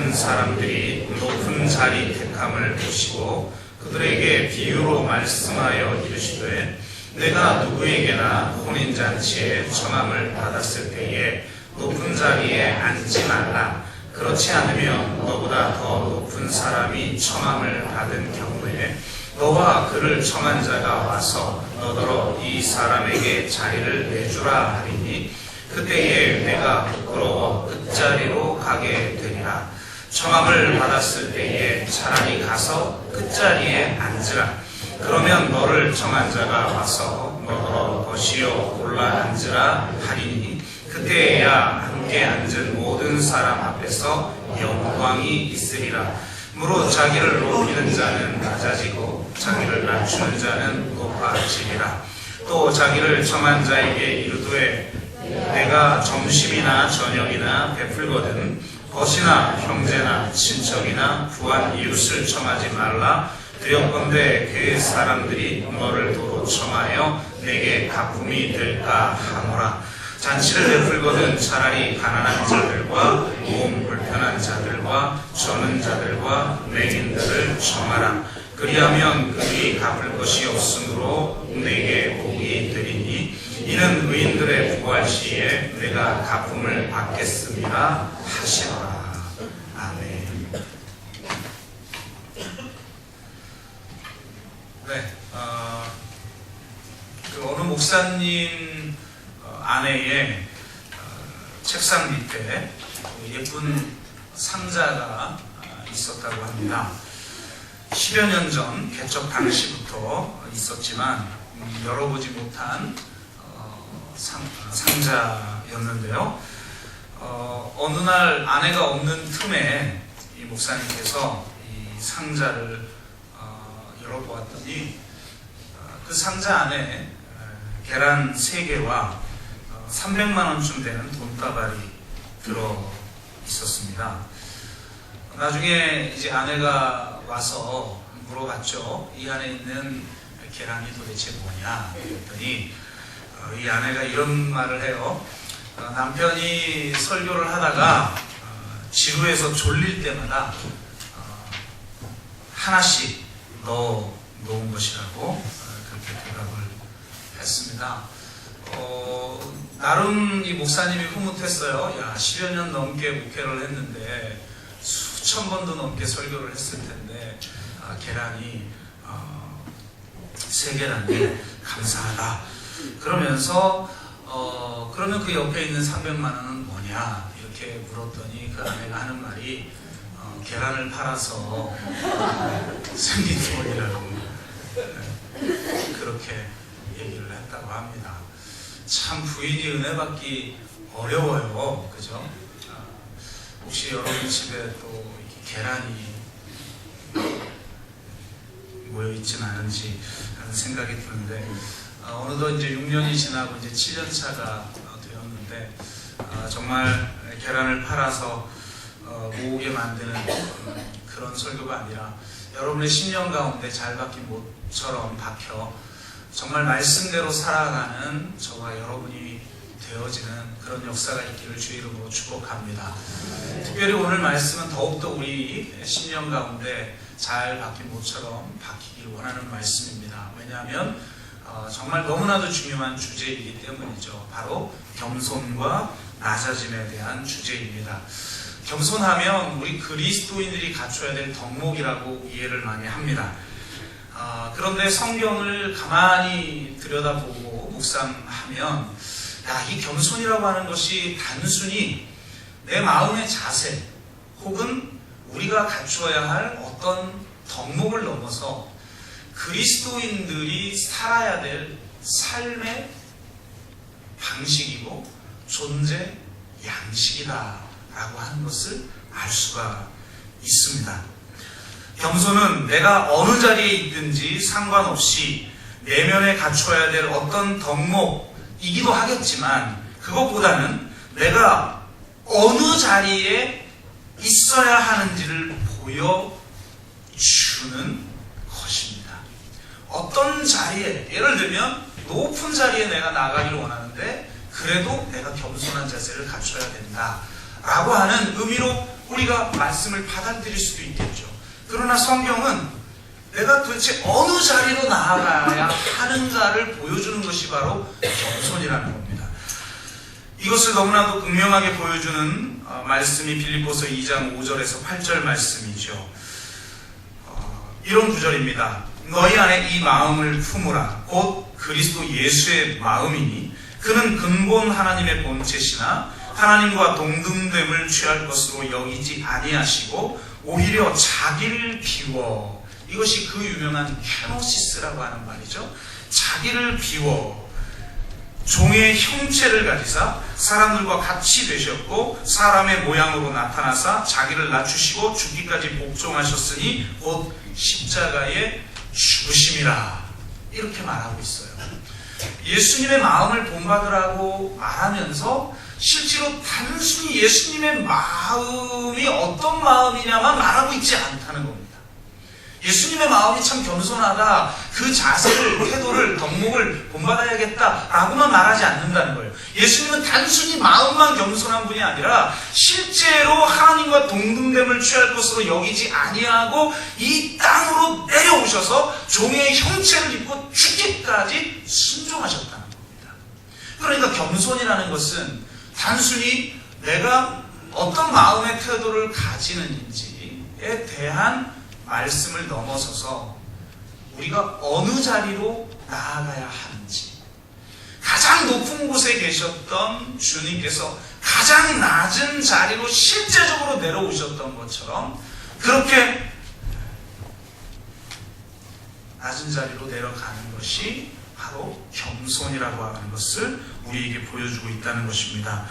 많은 사람들이 높은 자리 택함을 보시고 그들에게 비유로 말씀하여 이르시되 내가 누구에게나 혼인잔치에 청함을 받았을 때에 높은 자리에 앉지 말라. 그렇지 않으면 너보다 더 높은 사람이 청함을 받은 경우에 너와 그를 청한 자가 와서 너더러 이 사람에게 자리를 내주라 하리니 그때에 내가 부끄러워 끝자리로 가게 되리라. 청함을 받았을 때에 차라리 가서 끝자리에 앉으라. 그러면 너를 청한 자가 와서 너더러 거시어 골라 앉으라 하리니 그때에야 함께 앉은 모든 사람 앞에서 영광이 있으리라. 무릇 자기를 높이는 자는 낮아지고 자기를 낮추는 자는 높아지리라. 또 자기를 청한 자에게 이르되 내가 점심이나 저녁이나 베풀거든 벗이나 형제나 친척이나 부한 이웃을 청하지 말라. 두렵건대 그 사람들이 너를 도로 청하여 내게 가품이 될까 하노라. 잔치를 베풀거든 차라리 가난한 자들과 몸 불편한 자들과 저는 자들과 맹인들을 청하라. 그리하면 그들이 갚을 것이 없으므로 내게 복이 되리니 이는 의인들의 부활 시에 내가 가품을 받겠습니다 하시노라. 아멘. 네, 그 어느 목사님 아내의 책상 밑에 예쁜 상자가 있었다고 합니다. 10여 년 전 개척 당시부터 있었지만 열어보지 못한 상자였는데요. 어느 날 아내가 없는 틈에 이 목사님께서 이 상자를 열어보았더니 그 상자 안에 계란 3개와 300만 원쯤 되는 돈다발이 들어 있었습니다. 나중에 이제 아내가 와서 물어봤죠. 이 안에 있는 계란이 도대체 뭐냐 그랬더니 이 아내가 이런 말을 해요. 남편이 설교를 하다가 지루해서 졸릴 때마다 하나씩 넣어 놓은 것이라고 그렇게 대답을 했습니다. 나름 이 목사님이 흐뭇했어요. 야, 10여 년 넘게 목회를 했는데 수천 번도 넘게 설교를 했을 텐데 계란이 3개라니 감사하다. 그러면서 그러면 그 옆에 있는 300만 원은 뭐냐 이렇게 물었더니 그 아내가 하는 말이 계란을 팔아서 생긴 돈이라고 그렇게 얘기를 했다고 합니다. 참 부인이 은혜 받기 어려워요. 그죠? 혹시 여러분 집에 또 계란이 모여있진 않은지 하는 생각이 드는데 어느덧 이제 6년이 지나고 이제 7년 차가 되었는데 정말 계란을 팔아서 모으게 만드는 그런 설교가 아니라 여러분의 심령 가운데 잘 박힌 못처럼 박혀 정말 말씀대로 살아가는 저와 여러분이 되어지는 그런 역사가 있기를 주의 이름으로 축복합니다. 특별히 오늘 말씀은 더욱더 우리 심령 가운데 잘 박힌 못처럼 박히기를 원하는 말씀입니다. 왜냐하면 정말 너무나도 중요한 주제이기 때문이죠. 바로 겸손과 낮아짐에 대한 주제입니다. 겸손하면 우리 그리스도인들이 갖춰야 될 덕목이라고 이해를 많이 합니다. 그런데 성경을 가만히 들여다보고 묵상하면 이 겸손이라고 하는 것이 단순히 내 마음의 자세 혹은 우리가 갖추어야 할 어떤 덕목을 넘어서 그리스도인들이 살아야 될 삶의 방식이고 존재 양식이다라고 하는 것을 알 수가 있습니다. 겸손은 내가 어느 자리에 있든지 상관없이 내면에 갖춰야 될 어떤 덕목이기도 하겠지만 그것보다는 내가 어느 자리에 있어야 하는지를 보여주는 것입니다. 어떤 자리에, 예를 들면 높은 자리에 내가 나가기를 원하는데 그래도 내가 겸손한 자세를 갖춰야 된다 라고 하는 의미로 우리가 말씀을 받아들일 수도 있겠죠. 그러나 성경은 내가 도대체 어느 자리로 나아가야 하는가를 보여주는 것이 바로 겸손이라는 겁니다. 이것을 너무나도 극명하게 보여주는 말씀이 빌립보서 2장 5절에서 8절 말씀이죠. 이런 구절입니다. 너희 안에 이 마음을 품으라. 곧 그리스도 예수의 마음이니 그는 근본 하나님의 본체시나 하나님과 동등됨을 취할 것으로 여기지 아니하시고 오히려 자기를 비워, 이것이 그 유명한 케노시스라고 하는 말이죠. 자기를 비워 종의 형체를 가지사 사람들과 같이 되셨고 사람의 모양으로 나타나사 자기를 낮추시고 죽기까지 복종하셨으니 곧 십자가에 죽으심이라. 이렇게 말하고 있어요. 예수님의 마음을 본받으라고 말하면서 실제로 단순히 예수님의 마음이 어떤 마음이냐만 말하고 있지 않다는 겁니다. 예수님의 마음이 참 겸손하다, 그 자세를, 태도를, 덕목을 본받아야겠다라고만 말하지 않는다는 거예요. 예수님은 단순히 마음만 겸손한 분이 아니라 실제로 하나님과 동등됨을 취할 것으로 여기지 아니하고 이 땅으로 내려오셔서 종의 형체를 입고 죽기까지 순종하셨다는 겁니다. 그러니까 겸손이라는 것은 단순히 내가 어떤 마음의 태도를 가지는지에 대한 말씀을 넘어서서 우리가 어느 자리로 나아가야 하는지, 가장 높은 곳에 계셨던 주님께서 가장 낮은 자리로 실제적으로 내려오셨던 것처럼 그렇게 낮은 자리로 내려가는 것이 바로 겸손이라고 하는 것을 우리에게 보여주고 있다는 것입니다.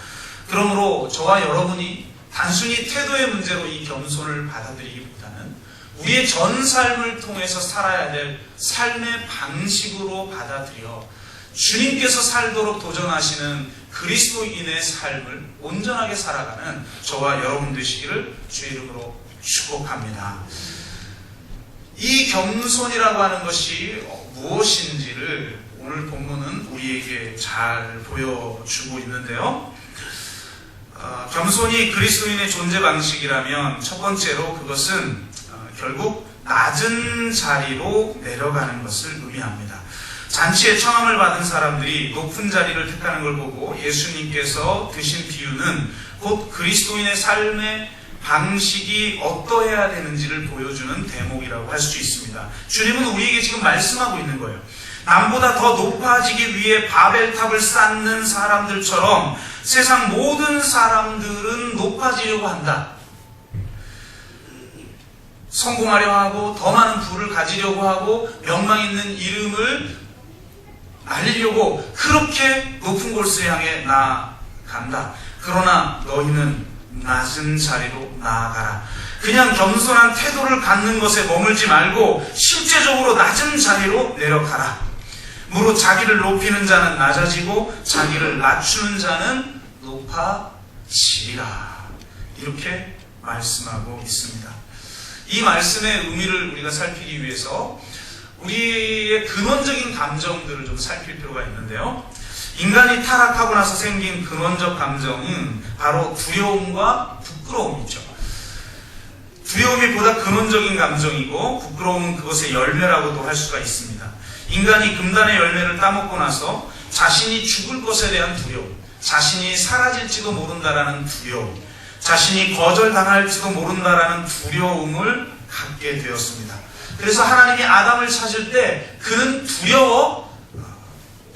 그러므로 저와 여러분이 단순히 태도의 문제로 이 겸손을 받아들이기보다는 우리의 전 삶을 통해서 살아야 될 삶의 방식으로 받아들여 주님께서 살도록 도전하시는 그리스도인의 삶을 온전하게 살아가는 저와 여러분 되시기를 주의 이름으로 축복합니다. 이 겸손이라고 하는 것이 무엇인지를 오늘 본문은 우리에게 잘 보여주고 있는데요. 겸손이 그리스도인의 존재 방식이라면 첫 번째로 그것은 결국 낮은 자리로 내려가는 것을 의미합니다. 잔치에 청함을 받은 사람들이 높은 자리를 택하는 걸 보고 예수님께서 드신 비유는 곧 그리스도인의 삶의 방식이 어떠해야 되는지를 보여주는 대목이라고 할 수 있습니다. 주님은 우리에게 지금 말씀하고 있는 거예요. 남보다 더 높아지기 위해 바벨탑을 쌓는 사람들처럼 세상 모든 사람들은 높아지려고 한다. 성공하려 하고 더 많은 부를 가지려고 하고 명망 있는 이름을 알리려고 그렇게 높은 곳을 향해 나아간다. 그러나 너희는 낮은 자리로 나아가라. 그냥 겸손한 태도를 갖는 것에 머물지 말고 실제적으로 낮은 자리로 내려가라. 무릇 자기를 높이는 자는 낮아지고 자기를 낮추는 자는 높아지리라. 이렇게 말씀하고 있습니다. 이 말씀의 의미를 우리가 살피기 위해서 우리의 근원적인 감정들을 좀 살필 필요가 있는데요. 인간이 타락하고 나서 생긴 근원적 감정은 바로 두려움과 부끄러움이죠. 두려움이 보다 근원적인 감정이고 부끄러움은 그것의 열매라고도 할 수가 있습니다. 인간이 금단의 열매를 따먹고 나서 자신이 죽을 것에 대한 두려움, 자신이 사라질지도 모른다라는 두려움, 자신이 거절당할지도 모른다라는 두려움을 갖게 되었습니다. 그래서 하나님이 아담을 찾을 때 그는 두려워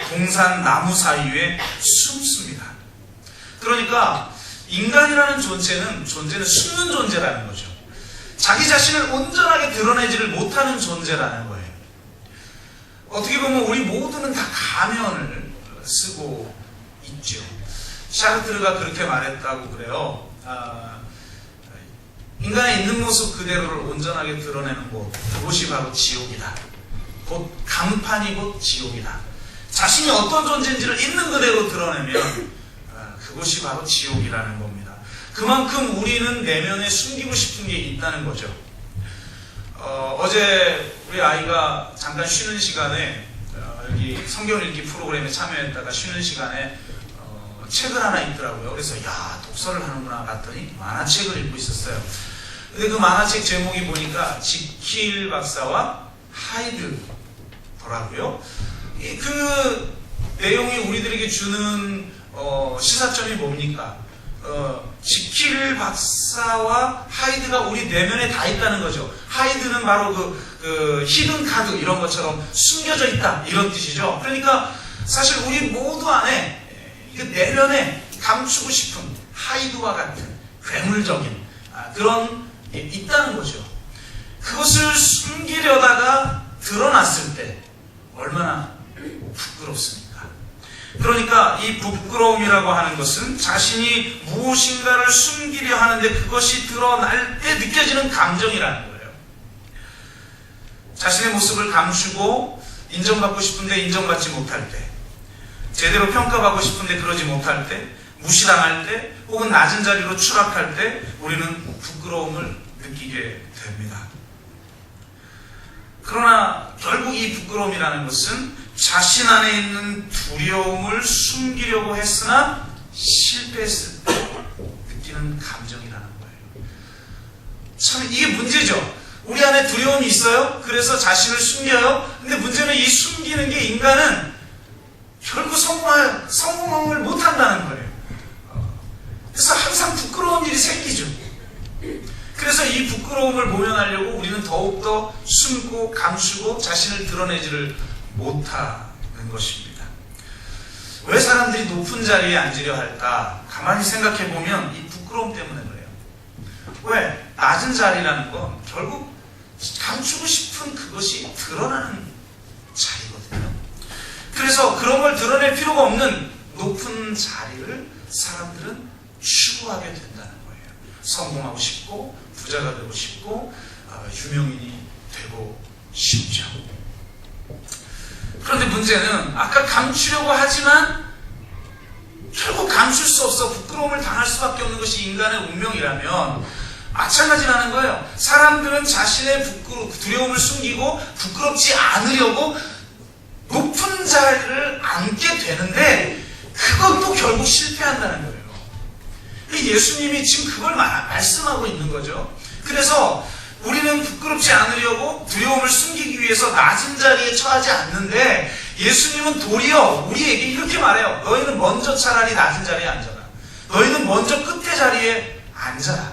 동산 나무 사이에 숨습니다. 그러니까 인간이라는 존재는 숨는 존재라는 거죠. 자기 자신을 온전하게 드러내지를 못하는 존재라는 거예요. 어떻게 보면 우리 모두는 다 가면을 쓰고 있죠. 샤르트르가 그렇게 말했다고 그래요. 인간의 있는 모습 그대로를 온전하게 드러내는 곳, 그곳이 바로 지옥이다. 곧 강판이 곧 지옥이다. 자신이 어떤 존재인지를 있는 그대로 드러내면 그것이 바로 지옥이라는 겁니다. 그만큼 우리는 내면에 숨기고 싶은 게 있다는 거죠. 어제 우리 아이가 잠깐 쉬는 시간에 여기 성경 읽기 프로그램에 참여했다가 쉬는 시간에 책을 하나 읽더라고요. 그래서 야, 독서를 하는구나 봤더니 만화책을 읽고 있었어요. 근데 그 만화책 제목이 보니까 지킬 박사와 하이드더라고요. 그 내용이 우리들에게 주는 시사점이 뭡니까? 지킬 박사와 하이드가 우리 내면에 다 있다는 거죠. 하이드는 바로 그 히든 카드 이런 것처럼 숨겨져 있다 이런 뜻이죠. 그러니까 사실 우리 모두 안에 내면에 감추고 싶은 하이드와 같은 괴물적인 그런 게 있다는 거죠. 그것을 숨기려다가 드러났을 때 얼마나 부끄럽습니까? 그러니까 이 부끄러움이라고 하는 것은 자신이 무엇인가를 숨기려 하는데 그것이 드러날 때 느껴지는 감정이라는 거예요. 자신의 모습을 감추고 인정받고 싶은데 인정받지 못할 때, 제대로 평가받고 싶은데 그러지 못할 때, 무시당할 때, 혹은 낮은 자리로 추락할 때 우리는 부끄러움을 느끼게 됩니다. 그러나 결국 이 부끄러움이라는 것은 자신 안에 있는 두려움을 숨기려고 했으나 실패했을 때 느끼는 감정이라는 거예요. 참 이게 문제죠. 우리 안에 두려움이 있어요. 그래서 자신을 숨겨요. 근데 문제는 이 숨기는 게 인간은 결국 성공을 못한다는 거예요. 그래서 항상 부끄러운 일이 생기죠. 그래서 이 부끄러움을 모면하려고 우리는 더욱더 숨고 감추고 자신을 드러내지를 못하는 것입니다. 왜 사람들이 높은 자리에 앉으려 할까? 가만히 생각해 보면 이 부끄러움 때문에 그래요. 왜? 낮은 자리라는 건 결국 감추고 싶은 그것이 드러나는 자리거든요. 그래서 그런 걸 드러낼 필요가 없는 높은 자리를 사람들은 추구하게 된다는 거예요. 성공하고 싶고 부자가 되고 싶고 유명인이 되고 싶죠. 그런데 문제는 아까 감추려고 하지만 결국 감출 수 없어 부끄러움을 당할 수밖에 없는 것이 인간의 운명이라면 마찬가지라는 거예요. 사람들은 자신의 두려움을 숨기고 부끄럽지 않으려고 높은 자리를 앉게 되는데 그것도 결국 실패한다는 거예요. 예수님이 지금 그걸 말씀하고 있는 거죠. 그래서 우리는 부끄럽지 않으려고 두려움을 숨기기 위해서 낮은 자리에 처하지 않는데 예수님은 도리어 우리에게 이렇게 말해요. 너희는 먼저 차라리 낮은 자리에 앉아라. 너희는 먼저 끝에 자리에 앉아라.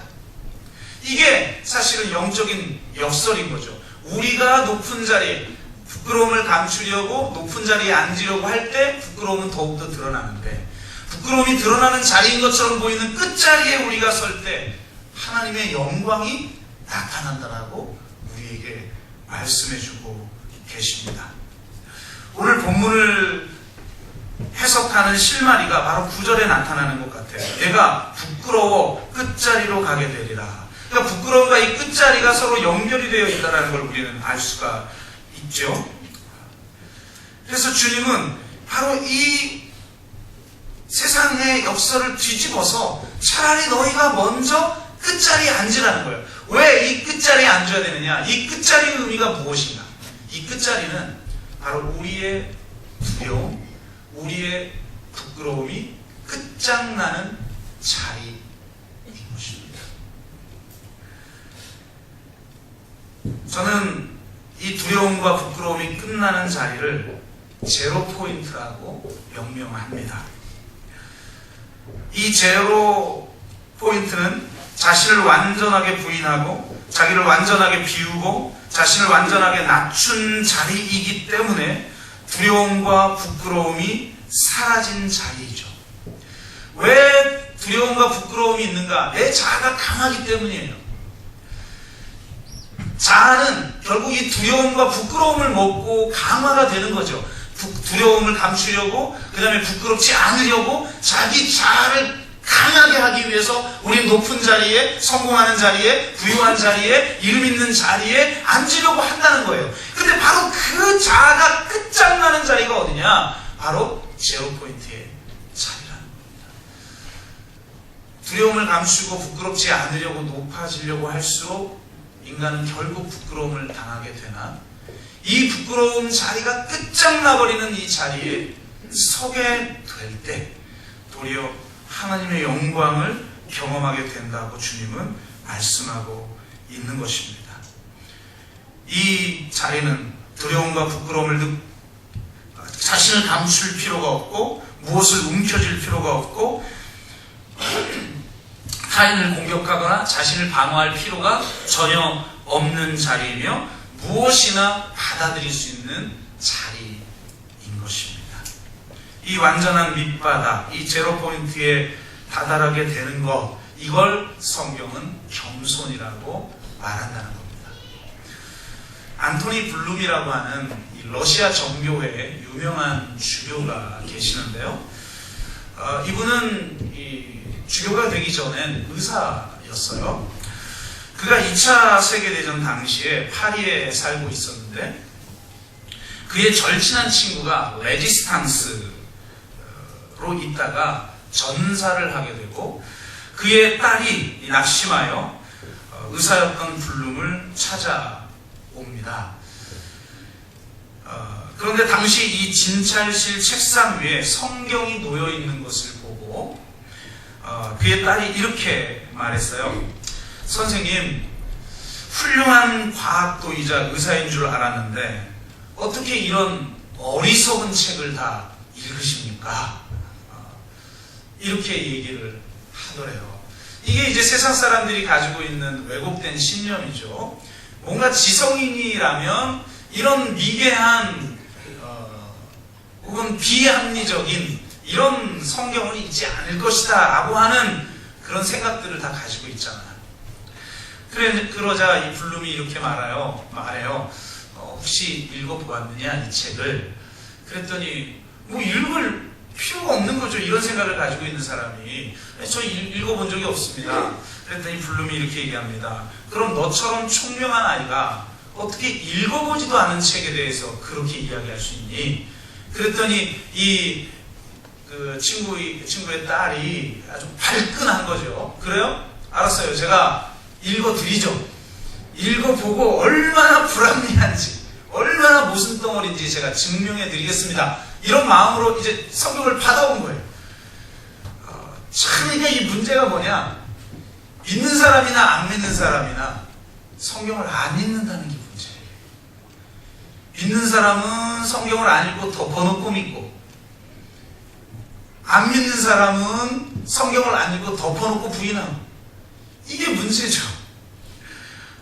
이게 사실은 영적인 역설인 거죠. 우리가 높은 자리에 부끄러움을 감추려고 높은 자리에 앉으려고 할 때 부끄러움은 더욱더 드러나는데 부끄러움이 드러나는 자리인 것처럼 보이는 끝자리에 우리가 설 때 하나님의 영광이 나타난다라고 우리에게 말씀해주고 계십니다. 오늘 본문을 해석하는 실마리가 바로 9절에 나타나는 것 같아요. 내가 부끄러워 끝자리로 가게 되리라. 그러니까 부끄러움과 이 끝자리가 서로 연결이 되어 있다는 걸 우리는 알 수가 있죠. 그래서 주님은 바로 이 세상의 역사를 뒤집어서 차라리 너희가 먼저 끝자리에 앉으라는 거예요. 왜 이 끝자리에 앉아야 되느냐? 이 끝자리의 의미가 무엇인가? 이 끝자리는 바로 우리의 두려움, 우리의 부끄러움이 끝장나는 자리인 것입니다. 저는 이 두려움과 부끄러움이 끝나는 자리를 제로 포인트라고 명명합니다. 이 제로 포인트는 자신을 완전하게 부인하고 자기를 완전하게 비우고 자신을 완전하게 낮춘 자리이기 때문에 두려움과 부끄러움이 사라진 자리이죠. 왜 두려움과 부끄러움이 있는가? 내 자아가 강하기 때문이에요. 자아는 결국 이 두려움과 부끄러움을 먹고 강화가 되는 거죠. 두려움을 감추려고, 그 다음에 부끄럽지 않으려고 자기 자아를 강하게 하기 위해서 우리 높은 자리에, 성공하는 자리에, 부유한 자리에, 이름 있는 자리에 앉으려고 한다는 거예요. 근데 바로 그 자아가 끝장나는 자리가 어디냐? 바로 제로 포인트의 자리라는 겁니다. 두려움을 감추고 부끄럽지 않으려고 높아지려고 할수록 인간은 결국 부끄러움을 당하게 되나? 이 부끄러움 자리가 끝장나버리는 이 자리에 서게 될 때 도리어 하나님의 영광을 경험하게 된다고 주님은 말씀하고 있는 것입니다. 이 자리는 두려움과 부끄러움을 자신을 감출 필요가 없고 무엇을 움켜쥘 필요가 없고 타인을 공격하거나 자신을 방어할 필요가 전혀 없는 자리이며 무엇이나 받아들일 수 있는 자리인 것입니다. 이 완전한 밑바닥, 이 제로포인트에 다다르게 되는 것, 이걸 성경은 겸손이라고 말한다는 겁니다. 안토니 블룸이라고 하는 이 러시아 정교회의 유명한 주교가 계시는데요. 이분은 이 주교가 되기 전엔 의사였어요. 그가 2차 세계대전 당시에 파리에 살고 있었는데 그의 절친한 친구가 레지스탕스로 있다가 전사를 하게 되고 그의 딸이 낙심하여 의사였던 블룸을 찾아옵니다. 그런데 당시 이 진찰실 책상 위에 성경이 놓여 있는 것을 보고 그의 딸이 이렇게 말했어요. 선생님, 훌륭한 과학도이자 의사인 줄 알았는데 어떻게 이런 어리석은 책을 다 읽으십니까? 이렇게 얘기를 하더래요. 이게 이제 세상 사람들이 가지고 있는 왜곡된 신념이죠. 뭔가 지성인이라면 이런 미개한 혹은 비합리적인 이런 성경은 있지 않을 것이다 라고 하는 그런 생각들을 다 가지고 있잖아요. 그러자 이 블룸이 이렇게 말해요. 혹시 읽어보았느냐 이 책을. 그랬더니 뭐 읽을 필요가 없는 거죠. 이런 생각을 가지고 있는 사람이. 저 읽어본 적이 없습니다. 그랬더니 블룸이 이렇게 얘기합니다. 그럼 너처럼 총명한 아이가 어떻게 읽어보지도 않은 책에 대해서 그렇게 이야기할 수 있니? 그랬더니 그 친구의 딸이 아주 발끈한 거죠. 그래요? 알았어요. 제가 읽어드리죠. 읽어보고 얼마나 불합리한지, 얼마나 모순 덩어리인지 제가 증명해드리겠습니다. 이런 마음으로 이제 성경을 받아온 거예요. 참 이게 이 문제가 뭐냐? 믿는 사람이나 안 믿는 사람이나 성경을 안 읽는다는 게 문제예요. 믿는 사람은 성경을 안 읽고 덮어놓고 믿고, 안 믿는 사람은 성경을 안 읽고 덮어놓고 부인하고, 이게 문제죠.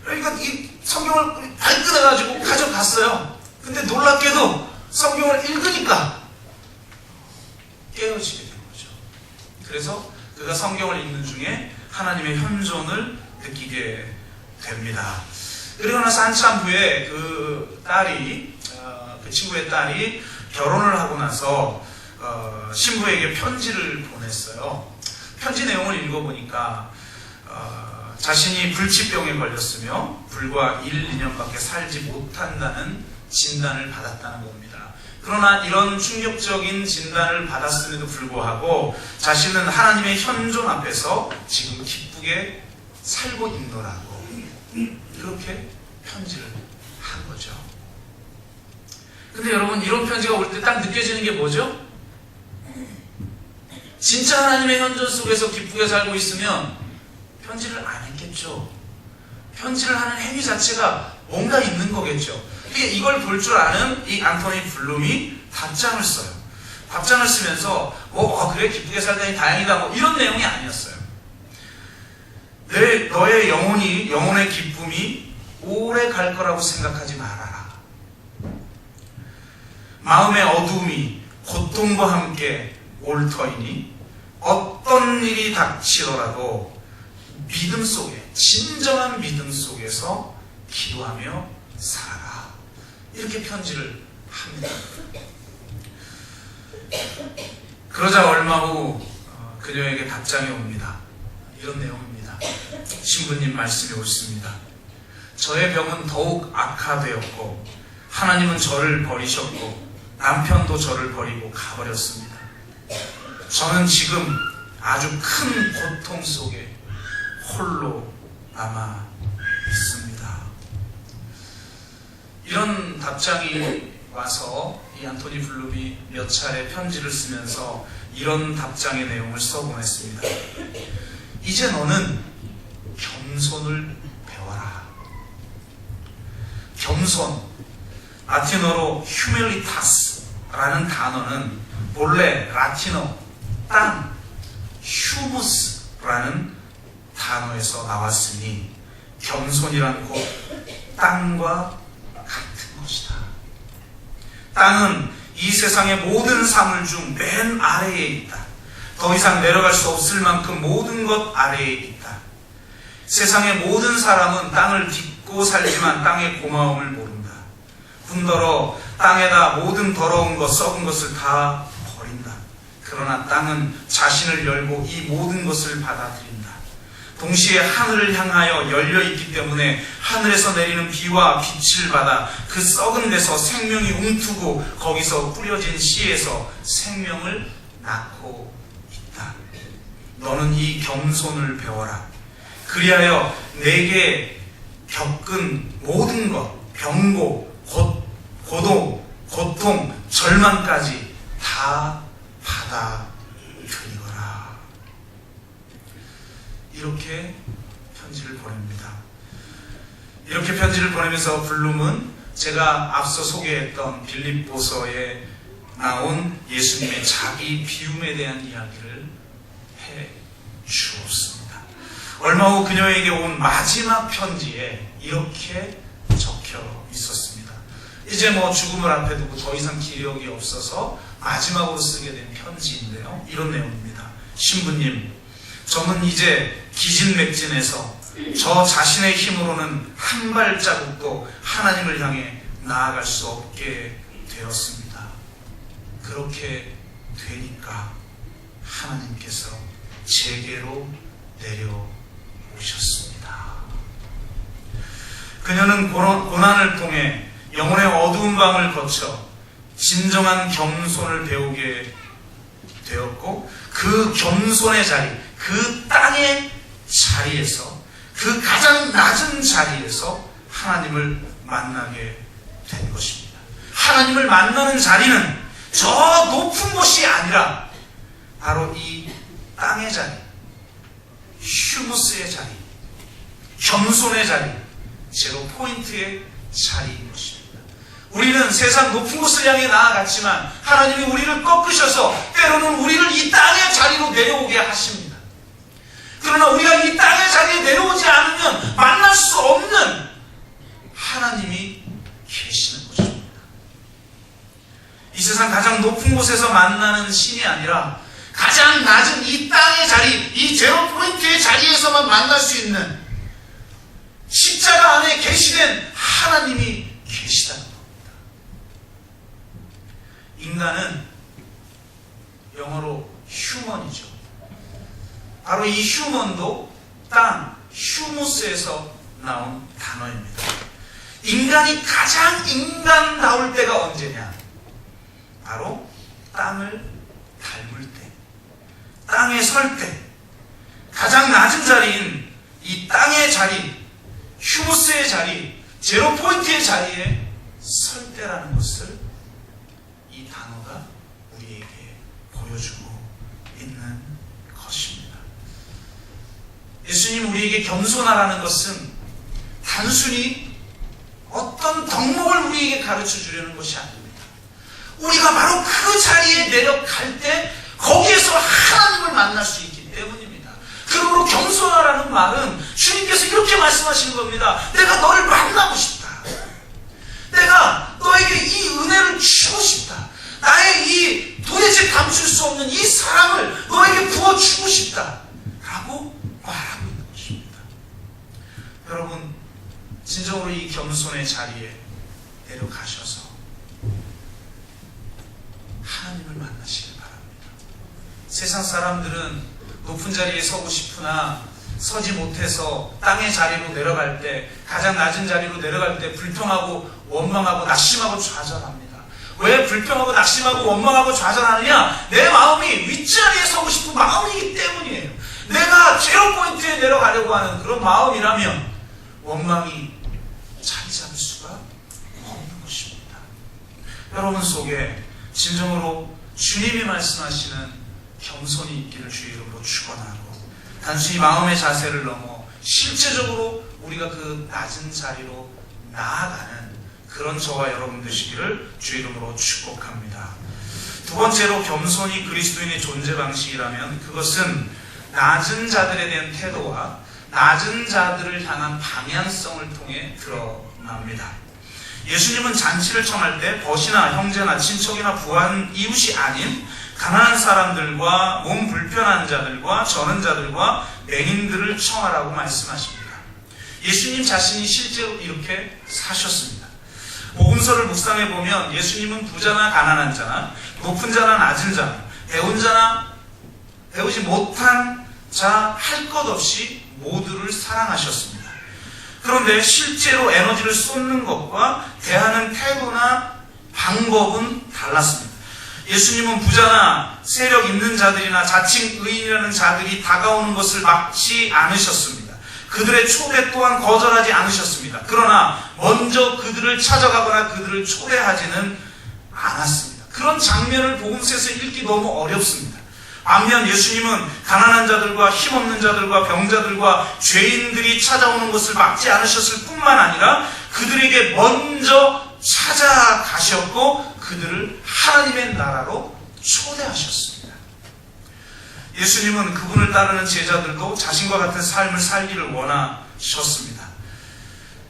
그러니까 이 성경을 발끈해가지고 가져갔어요. 근데 놀랍게도 성경을 읽으니까 깨어지게 된 거죠. 그래서 그가 성경을 읽는 중에 하나님의 현존을 느끼게 됩니다. 그리고 나서 한참 후에 그 친구의 딸이 결혼을 하고 나서 신부에게 편지를 보냈어요. 편지 내용을 읽어보니까 자신이 불치병에 걸렸으며 불과 1, 2년밖에 살지 못한다는 진단을 받았다는 겁니다. 그러나 이런 충격적인 진단을 받았음에도 불구하고 자신은 하나님의 현존 앞에서 지금 기쁘게 살고 있노라고 그렇게 편지를 한 거죠. 근데 여러분, 이런 편지가 올 때 딱 느껴지는 게 뭐죠? 진짜 하나님의 현존 속에서 기쁘게 살고 있으면 편지를 안 했겠죠. 편지를 하는 행위 자체가 뭔가 있는 거겠죠. 이걸 볼 줄 아는 이 안토니 블룸이 답장을 써요. 답장을 쓰면서 그래 기쁘게 살다니 다행이다 뭐 이런 내용이 아니었어요. 너의 영혼의 기쁨이 오래 갈 거라고 생각하지 말아라. 마음의 어두움이 고통과 함께 올 터이니 어떤 일이 닥치더라도 믿음 속에, 진정한 믿음 속에서 기도하며 살아라. 이렇게 편지를 합니다. 그러자 얼마 후 그녀에게 답장이 옵니다. 이런 내용입니다. 신부님 말씀이 옳습니다. 저의 병은 더욱 악화되었고 하나님은 저를 버리셨고 남편도 저를 버리고 가버렸습니다. 저는 지금 아주 큰 고통 속에 홀로 남아 있습니다. 이런 답장이 와서 이 안토니 블룸이 몇 차례 편지를 쓰면서 이런 답장의 내용을 써보냈습니다. 이제 너는 겸손을 배워라. 겸손, 라틴어로 humilitas라는 단어는 본래 라틴어 땅, humus라는 단어에서 나왔으니 겸손이란 곧 땅과 같은 것이다. 땅은 이 세상의 모든 사물 중 맨 아래에 있다. 더 이상 내려갈 수 없을 만큼 모든 것 아래에 있다. 세상의 모든 사람은 땅을 딛고 살지만 땅의 고마움을 모른다. 군더러 땅에다 모든 더러운 것, 썩은 것을 다 버린다. 그러나 땅은 자신을 열고 이 모든 것을 받아들인다. 동시에 하늘을 향하여 열려있기 때문에 하늘에서 내리는 비와 빛을 받아 그 썩은 데서 생명이 움트고 거기서 뿌려진 씨에서 생명을 낳고 있다. 너는 이 겸손을 배워라. 그리하여 내게 겪은 모든 것, 병고, 고동, 고통, 절망까지 다 받아들이거라. 이렇게 편지를 보냅니다. 이렇게 편지를 보내면서 블룸은 제가 앞서 소개했던 빌립보서에 나온 예수님의 자기 비움에 대한 이야기를 해 주었습니다. 얼마 후 그녀에게 온 마지막 편지에 이렇게 적혀 있었습니다. 이제 죽음을 앞에 두고 더 이상 기력이 없어서 마지막으로 쓰게 된 편지인데요. 이런 내용입니다. 신부님, 저는 이제 기진맥진해서 저 자신의 힘으로는 한 발자국도 하나님을 향해 나아갈 수 없게 되었습니다. 그렇게 되니까 하나님께서 제게로 내려오셨습니다. 그녀는 고난을 통해 영혼의 어두운 밤을 거쳐 진정한 겸손을 배우게 되었고, 그 겸손의 자리, 그 땅의 자리에서, 그 가장 낮은 자리에서 하나님을 만나게 된 것입니다. 하나님을 만나는 자리는 저 높은 곳이 아니라 바로 이 땅의 자리, 휴무스의 자리, 겸손의 자리, 제로 포인트의 자리인 것입니다. 우리는 세상 높은 곳을 향해 나아갔지만 하나님이 우리를 꺾으셔서 때로는 우리를 이 땅의 자리로 내려오게 하십니다. 그러나 우리가 이 땅의 자리에 내려오지 않으면 만날 수 없는 하나님이 계시는 것입니다. 이 세상 가장 높은 곳에서 만나는 신이 아니라 가장 낮은 이 땅의 자리, 이 제로 포인트의 자리에서만 만날 수 있는 십자가 안에 계시된 하나님이 계시다는 겁니다. 인간은 영어로 휴먼이죠. 바로 이 휴먼도 땅, 휴무스에서 나온 단어입니다. 인간이 가장 인간다울 때가 언제냐? 바로 땅을 닮을 때, 땅에 설 때, 가장 낮은 자리인 이 땅의 자리, 휴무스의 자리, 제로 포인트의 자리에 설 때라는 것을 이 단어가 우리에게 보여주고 있는 것입니다. 예수님 우리에게 겸손하라는 것은 단순히 어떤 덕목을 우리에게 가르쳐 주려는 것이 아닙니다. 우리가 바로 그 자리에 내려갈 때 거기에서 하나님을 만날 수 있기 때문입니다. 그러므로 겸손하라는 말은 주님께서 이렇게 말씀하시는 겁니다. 내가 너를 만나고 싶다. 내가 너에게 이 은혜를 주고 싶다. 나의 이 도대체 감출 수 없는 이 사랑을 너에게 부어주고 싶다. 라고 말하고 있는 것입니다. 여러분, 진정으로 이 겸손의 자리에 내려가셔서 하나님을 만나시길 바랍니다. 세상 사람들은 높은 자리에 서고 싶으나 서지 못해서 땅의 자리로 내려갈 때, 가장 낮은 자리로 내려갈 때 불평하고 원망하고 낙심하고 좌절합니다. 왜 불평하고 낙심하고 원망하고 좌절하느냐? 내 마음이 윗자리에 서고 싶은 마음이기 때문이에요. 내가 제로 포인트에 내려가려고 하는 그런 마음이라면 원망이 자리 잡을 수가 없는 것입니다. 여러분 속에 진정으로 주님이 말씀하시는 겸손이 있기를 주의 이름으로 축원하고, 단순히 마음의 자세를 넘어 실제적으로 우리가 그 낮은 자리로 나아가는 그런 저와 여러분 되시기를 주의 이름으로 축복합니다. 두 번째로, 겸손이 그리스도인의 존재 방식이라면 그것은 낮은 자들에 대한 태도와 낮은 자들을 향한 방향성을 통해 드러납니다. 예수님은 잔치를 청할 때 벗이나 형제나 친척이나 부한 이웃이 아닌 가난한 사람들과 몸 불편한 자들과 저는 자들과 맹인들을 청하라고 말씀하십니다. 예수님 자신이 실제로 이렇게 사셨습니다. 복음서를 묵상해 보면 예수님은 부자나 가난한 자나 높은 자나 낮은 자나 배운 자나 배우지 못한 자 할 것 없이 모두를 사랑하셨습니다. 그런데 실제로 에너지를 쏟는 것과 대하는 태도나 방법은 달랐습니다. 예수님은 부자나 세력 있는 자들이나 자칭 의인이라는 자들이 다가오는 것을 막지 않으셨습니다. 그들의 초대 또한 거절하지 않으셨습니다. 그러나 먼저 그들을 찾아가거나 그들을 초대하지는 않았습니다. 그런 장면을 복음서에서 읽기 너무 어렵습니다. 반면 예수님은 가난한 자들과 힘없는 자들과 병자들과 죄인들이 찾아오는 것을 막지 않으셨을 뿐만 아니라 그들에게 먼저 찾아가셨고 그들을 하나님의 나라로 초대하셨습니다. 예수님은 그분을 따르는 제자들도 자신과 같은 삶을 살기를 원하셨습니다.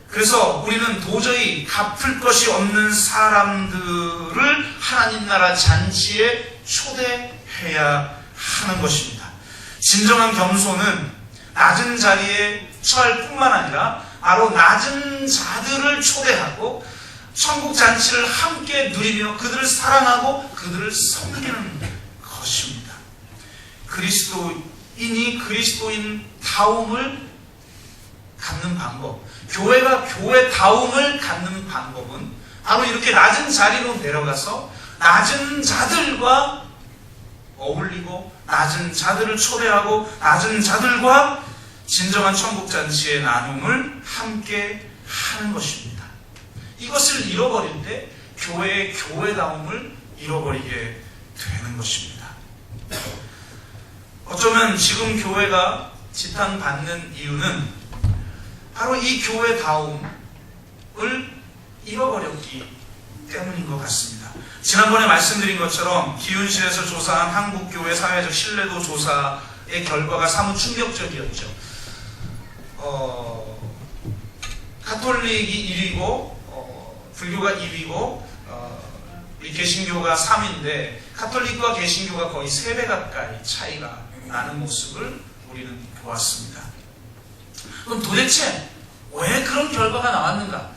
그래서 우리는 도저히 갚을 것이 없는 사람들을 하나님 나라 잔치에 초대해야 하는 것입니다. 진정한 겸손은 낮은 자리에 처할 뿐만 아니라 바로 낮은 자들을 초대하고 천국 잔치를 함께 누리며 그들을 사랑하고 그들을 섬기는 것입니다. 그리스도인이 그리스도인다움을 갖는 방법, 교회가 교회다움을 갖는 방법은 바로 이렇게 낮은 자리로 내려가서 낮은 자들과 어울리고 낮은 자들을 초대하고 낮은 자들과 진정한 천국잔치의 나눔을 함께 하는 것입니다. 이것을 잃어버릴 때 교회의 교회다움을 잃어버리게 되는 것입니다. 어쩌면 지금 교회가 지탄받는 이유는 바로 이 교회다움을 잃어버렸기 때문인 것 같습니다. 지난번에 말씀드린 것처럼 기윤실에서 조사한 한국교회 사회적 신뢰도 조사의 결과가 사뭇 충격적이었죠. 가톨릭이 1위고 불교가 2위고 개신교가 3위인데 가톨릭과 개신교가 거의 3배 가까이 차이가 나는 모습을 우리는 보았습니다. 그럼 도대체 왜 그런 결과가 나왔는가?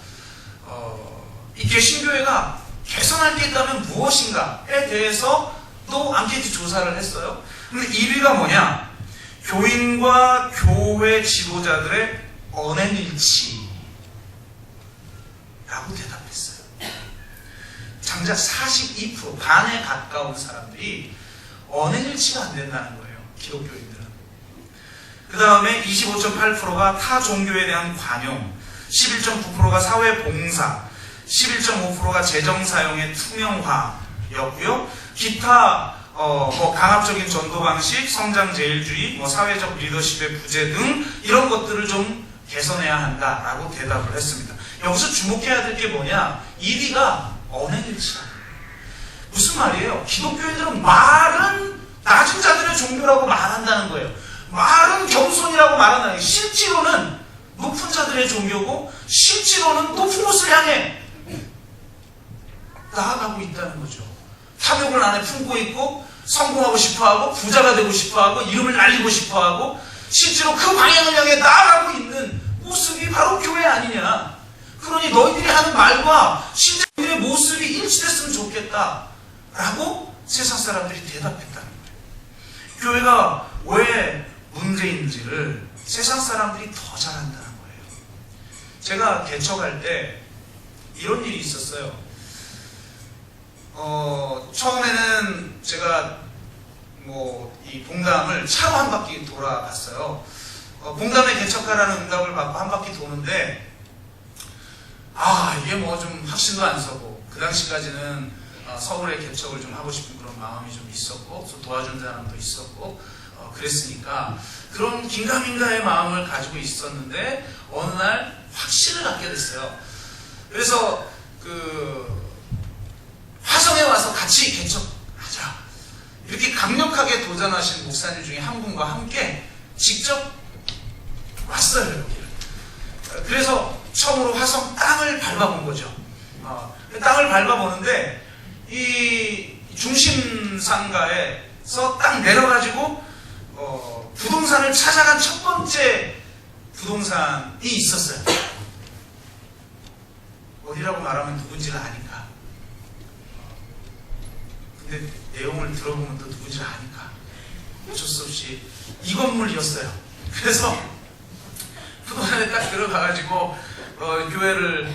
이 개신교회가 개선할 게 있다면 무엇인가에 대해서 또 앙케이트 조사를 했어요. 근데 1위가 뭐냐? 교인과 교회 지도자들의 언행일치라고 대답했어요. 장작 42%, 반에 가까운 사람들이 언행일치가 안 된다는 거예요. 기독교인들은. 그 다음에 25.8%가 타 종교에 대한 관용, 11.9%가 사회봉사, 11.5%가 재정 사용의 투명화였고요. 기타 강압적인 전도 방식, 성장 제일주의, 사회적 리더십의 부재 등 이런 것들을 좀 개선해야 한다라고 대답을 했습니다. 여기서 주목해야 될 게 뭐냐? 1위가 언행일치다. 무슨 말이에요? 기독교인들은 말은 낮은 자들의 종교라고 말한다는 거예요. 말은 겸손이라고 말한다는 거예요. 실제로는 높은 자들의 종교고 실제로는 높은 곳을 향해 나아가고 있다는 거죠. 탐욕을 안에 품고 있고 성공하고 싶어하고 부자가 되고 싶어하고 이름을 날리고 싶어하고 실제로 그 방향을 향해 나아가고 있는 모습이 바로 교회 아니냐. 그러니 너희들이 하는 말과 실제 너희들의 모습이 일치됐으면 좋겠다라고 세상 사람들이 대답했다는 거예요. 교회가 왜 문제인지를 세상 사람들이 더 잘 안다는 거예요. 제가 개척할 때 이런 일이 있었어요. 처음에는 제가 이 봉담을 차로 한 바퀴 돌아갔어요. 봉담에 개척하라는 응답을 받고 한 바퀴 도는데 이게 좀 확신도 안 서고 그 당시까지는 서울에 개척을 좀 하고 싶은 그런 마음이 좀 있었고, 또 도와준 사람도 있었고, 그랬으니까 그런 긴가민가의 마음을 가지고 있었는데 어느 날 확신을 갖게 됐어요. 그래서 화성에 와서 같이 개척하자, 이렇게 강력하게 도전하신 목사님 중에 한 분과 함께 직접 왔어요, 여기를. 그래서 처음으로 화성 땅을 밟아본 거죠. 땅을 밟아보는데 이 중심상가에서 딱 내려가지고 부동산을 찾아간 첫 번째 부동산이 있었어요. 어디라고 말하면 누군지를 아니까. 근데 내용을 들어보면 또 누군지를 아니까 어쩔 수 없이 이 건물이었어요. 그래서 부동산에 딱 들어가가지고 교회를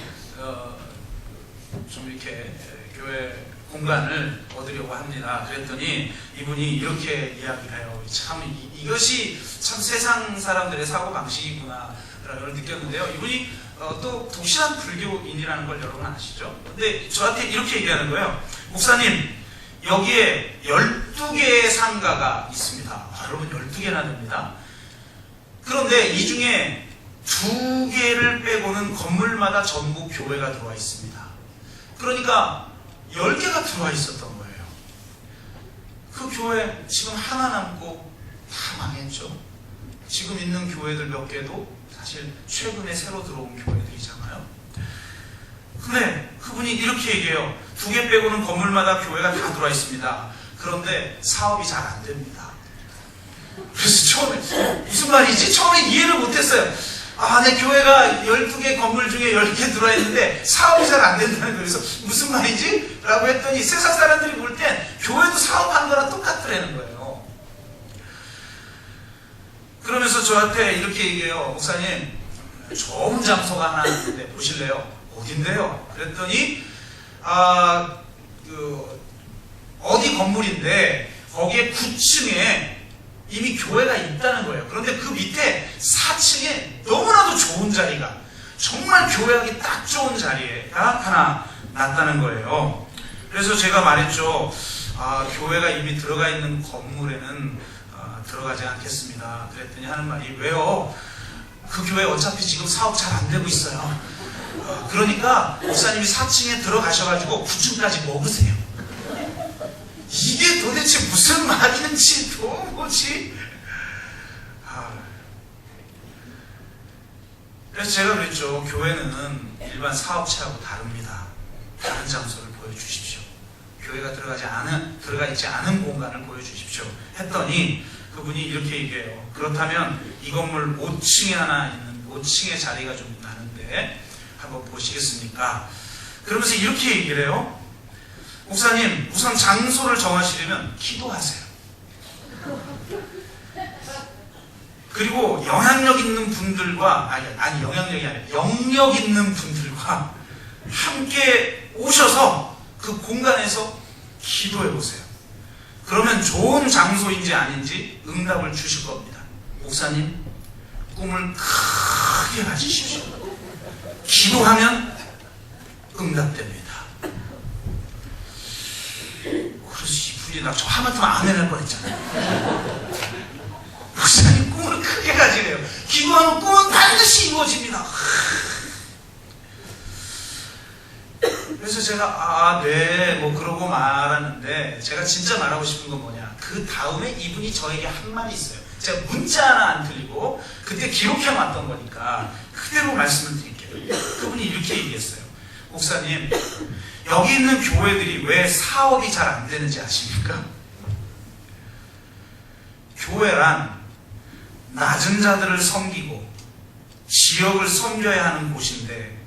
좀 이렇게 교회 공간을 얻으려고 합니다. 그랬더니 이분이 이렇게 이야기를 해요. 참 이것이 참 세상 사람들의 사고방식이구나 라는 걸 느꼈는데요. 이분이 또 독실한 불교인이라는 걸 여러분 아시죠? 근데 저한테 이렇게 얘기하는 거예요. 목사님, 여기에 12개의 상가가 있습니다. 여러분 12개나 됩니다. 그런데 이 중에 2개를 빼고는 건물마다 전부 교회가 들어와 있습니다. 그러니까 10개가 들어와 있었던 거예요. 그 교회 지금 하나 남고 다 망했죠. 지금 있는 교회들 몇 개도 사실 최근에 새로 들어온 교회들이잖아요. 근데 그분이 이렇게 얘기해요. 2개 빼고는 건물마다 교회가 다 들어와 있습니다. 그런데 사업이 잘 안 됩니다. 그래서 처음에 무슨 말이지? 처음에 이해를 못했어요. 내 교회가 12개 건물 중에 10개 들어와 있는데 사업이 잘 안 된다는 거예요. 그래서 무슨 말이지? 라고 했더니 세상 사람들이 볼 땐 교회도 사업하는 거랑 똑같더라는 거예요. 그러면서 저한테 이렇게 얘기해요. 목사님, 좋은 장소가 하나 있는데 보실래요? 어딘데요? 그랬더니 어디 건물인데 거기에 9층에 이미 교회가 있다는 거예요. 그런데 그 밑에 4층에 너무나도 좋은 자리가, 정말 교회하기 딱 좋은 자리가 하나 났다는 거예요. 그래서 제가 말했죠. 교회가 이미 들어가 있는 건물에는 들어가지 않겠습니다. 그랬더니 하는 말이, 왜요? 그 교회 어차피 지금 사업 잘 안 되고 있어요. 그러니까 목사님이 4층에 들어가셔가지고 9층까지 먹으세요. 이게 도대체 무슨 말인지 도무지. 그래서 제가 그랬죠. 교회는 일반 사업체하고 다릅니다. 다른 장소를 보여주십시오. 교회가 들어가 있지 않은 공간을 보여주십시오. 했더니 그분이 이렇게 얘기해요. 그렇다면 이 건물 5층에 하나 있는 5층의 자리가 좀 나는데 한번 보시겠습니까? 그러면서 이렇게 얘기를 해요. 목사님, 우선 장소를 정하시려면 기도하세요. 그리고 영향력 있는 분들과, 영향력이 아니라 영역 있는 분들과 함께 오셔서 그 공간에서 기도해 보세요. 그러면 좋은 장소인지 아닌지 응답을 주실 겁니다. 목사님, 꿈을 크게 가지십시오. 기도하면 응답됩니다. 그래서 이분이 나 저 하마터면 아멘 할 뻔했잖아요. 목사님, 꿈을 크게 가지래요. 기도하면 꿈은 반드시 이루어집니다. 그래서 제가 네, 그러고 말하는데, 제가 진짜 말하고 싶은 건 뭐냐, 그 다음에 이분이 저에게 한 말이 있어요. 제가 문자 하나 안 틀리고 그때 기록해 놨던 거니까 그대로 말씀을 드릴게요. 그분이 이렇게 얘기했어요. 목사님, 여기 있는 교회들이 왜 사업이 잘 안 되는지 아십니까? 교회란 낮은 자들을 섬기고 지역을 섬겨야 하는 곳인데,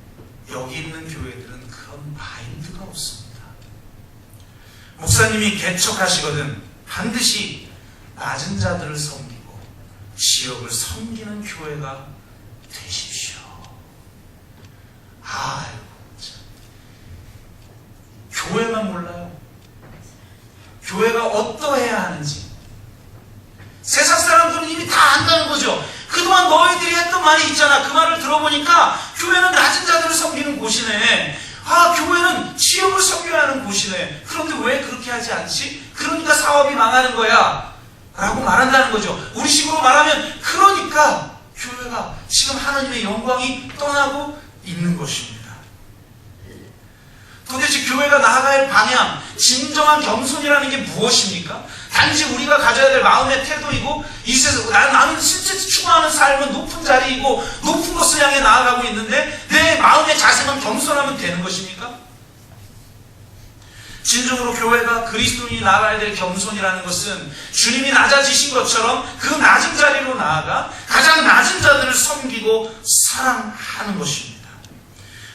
여기 있는 교회들은 그런 마인드가 없습니다. 목사님이 개척하시거든 반드시 낮은 자들을 섬기고 지역을 섬기는 교회가 되십시오. 아이고, 참. 교회만 몰라요. 교회가 어떠해야 하는지. 세상 사람들은 이미 다 안다는 거죠. 그동안 너희들이 했던 말이 있잖아. 그 말을 들어보니까 교회는 낮은 자들을 섬기는 곳이네. 교회는 지역을 사업이 망하는 거야 라고 말한다는 거죠. 우리식으로 말하면 그러니까 교회가 지금 하나님의 영광이 떠나고 있는 것입니다. 도대체 교회가 나아갈 방향, 진정한 겸손이라는 게 무엇입니까? 단지 우리가 가져야 될 마음의 태도이고 나는 실제 추구하는 삶은 높은 자리이고 높은 것을 향해 나아가고 있는데 내 마음의 자세만 겸손하면 되는 것입니까? 진정으로 교회가 그리스도인이 나아가야 될 겸손이라는 것은 주님이 낮아지신 것처럼 그 낮은 자리로 나아가 가장 낮은 자들을 섬기고 사랑하는 것입니다.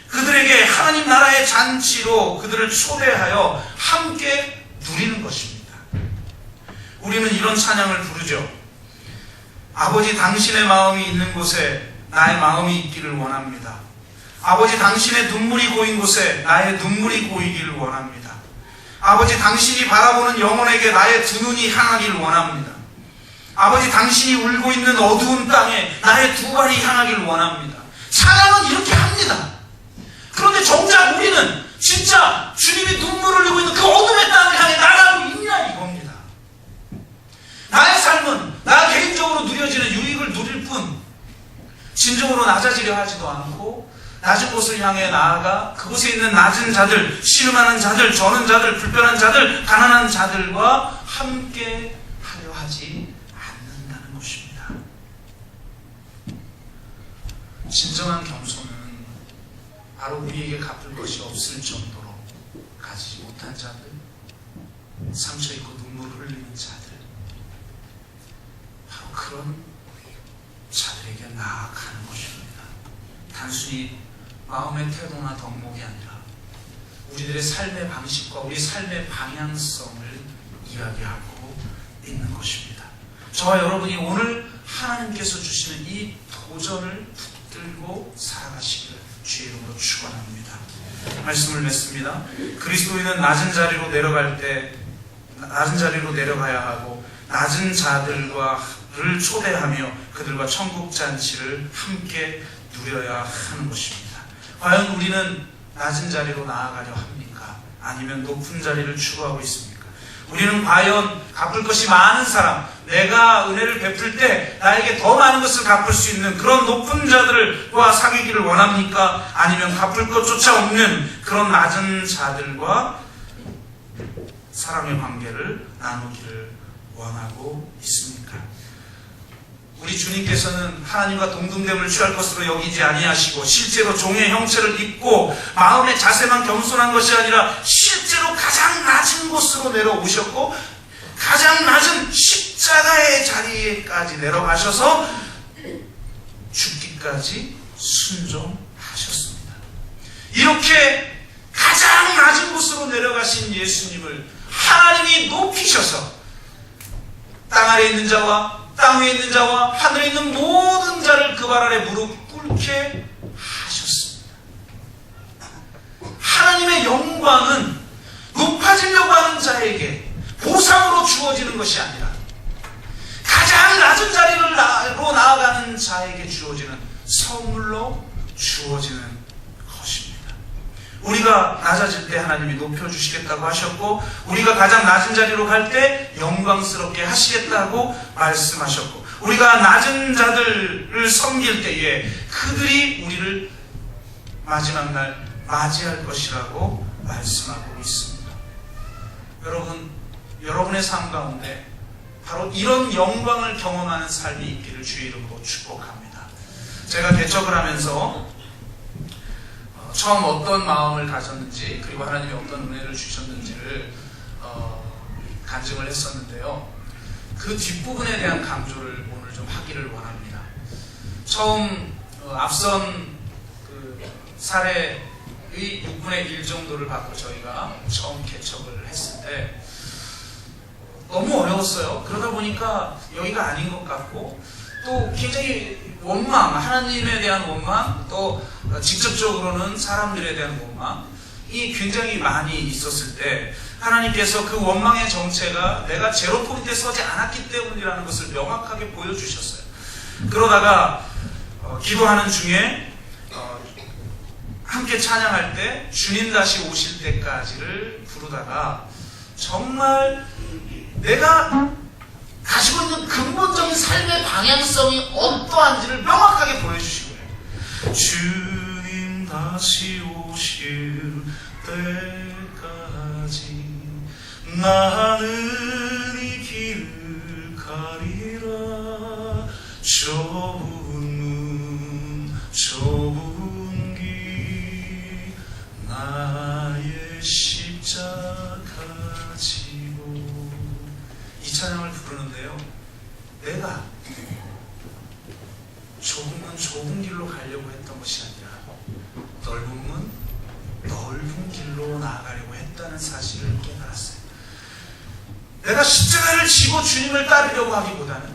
그들에게 하나님 나라의 잔치로 그들을 초대하여 함께 누리는 것입니다. 우리는 이런 찬양을 부르죠. 아버지 당신의 마음이 있는 곳에 나의 마음이 있기를 원합니다. 아버지 당신의 눈물이 고인 곳에 나의 눈물이 고이기를 원합니다. 아버지 당신이 바라보는 영혼에게 나의 두 눈이 향하기를 원합니다. 아버지 당신이 울고 있는 어두운 땅에 나의 두 발이 향하기를 원합니다. 찬양은 이렇게 합니다. 그런데 정작 우리는 진짜 주님이 눈물을 흘리고 있는 그 어둠의 땅을 향해 나가고 있냐 이겁니다. 나의 삶은 나 개인적으로 누려지는 유익을 누릴 뿐 진정으로 낮아지려 하지도 않고 낮은 곳을 향해 나아가 그곳에 있는 낮은 자들, 씨름하는 자들, 저는 자들, 불편한 자들, 가난한 자들과 함께 하려 하지 않는다는 것입니다. 진정한 겸손은 바로 우리에게 갚을 것이 없을 정도로 가지지 못한 자들, 상처있고 눈물 흘리는 자들, 바로 그런 자들에게 나아가는 것입니다. 단순히 마음의 태도나 덕목이 아니라 우리들의 삶의 방식과 우리 삶의 방향성을 이야기하고 있는 것입니다. 저와 여러분이 오늘 하나님께서 주시는 이 도전을 붙들고 살아가시기를 주의 이름으로 축원합니다. 말씀을 맺습니다. 그리스도인은 낮은 자리로 내려가야 하고 낮은 자들과를 초대하며 그들과 천국 잔치를 함께 누려야 하는 것입니다. 과연 우리는 낮은 자리로 나아가려 합니까? 아니면 높은 자리를 추구하고 있습니까? 우리는 과연 갚을 것이 많은 사람, 내가 은혜를 베풀 때 나에게 더 많은 것을 갚을 수 있는 그런 높은 자들과 사귀기를 원합니까? 아니면 갚을 것조차 없는 그런 낮은 자들과 사랑의 관계를 나누기를 원하고 있습니까? 우리 주님께서는 하나님과 동등됨을 취할 것으로 여기지 아니하시고 실제로 종의 형체를 입고 마음의 자세만 겸손한 것이 아니라 실제로 가장 낮은 곳으로 내려오셨고 가장 낮은 십자가의 자리에까지 내려가셔서 죽기까지 순종하셨습니다. 이렇게 가장 낮은 곳으로 내려가신 예수님을 하나님이 높이셔서 땅 아래에 있는 자와 땅 위에 있는 자와 하늘에 있는 모든 자를 그 발 아래 무릎 꿇게 하셨습니다. 하나님의 영광은 높아지려고 하는 자에게 보상으로 주어지는 것이 아니라 가장 낮은 자리로 나아가는 자에게 주어지는 선물로 주어지는 것입니다. 우리가 낮아질 때 하나님이 높여주시겠다고 하셨고 우리가 가장 낮은 자리로 갈 때 영광스럽게 하시겠다고 말씀하셨고 우리가 낮은 자들을 섬길 때에 그들이 우리를 마지막 날 맞이할 것이라고 말씀하고 있습니다. 여러분, 여러분의 삶 가운데 바로 이런 영광을 경험하는 삶이 있기를 주의 이름으로 축복합니다. 제가 개척을 하면서 처음 어떤 마음을 가졌는지 그리고 하나님이 어떤 은혜를 주셨는지를 간증을 했었는데요. 그 뒷부분에 대한 강조를 오늘 좀 하기를 원합니다. 처음 앞선 그 사례의 6분의 1 정도를 받고 저희가 처음 개척을 했을 때 너무 어려웠어요. 그러다 보니까 여기가 아닌 것 같고 또 굉장히 원망, 하나님에 대한 원망, 또 직접적으로는 사람들에 대한 원망이 굉장히 많이 있었을 때 하나님께서 그 원망의 정체가 내가 제로 포인트에 서지 않았기 때문이라는 것을 명확하게 보여주셨어요. 그러다가 기도하는 중에 함께 찬양할 때 주님 다시 오실 때까지를 부르다가 정말 내가 가지고 있는 근본적인 삶의 방향성이 어떠한지를 명확하게 보여주시고요. 주님 다시 오실 때까지 나는 이 길을 가리라. 좁은 문 좁은 길 나의 십자가 지고. 이 찬양을 부르는데요, 내가 좁은 좁은 길로 가려고 했던 것이 아니라 넓은 문 넓은 길로 나아가려고 했다는 사실을 깨달았어요. 내가 십자가를 지고 주님을 따르려고 하기보다는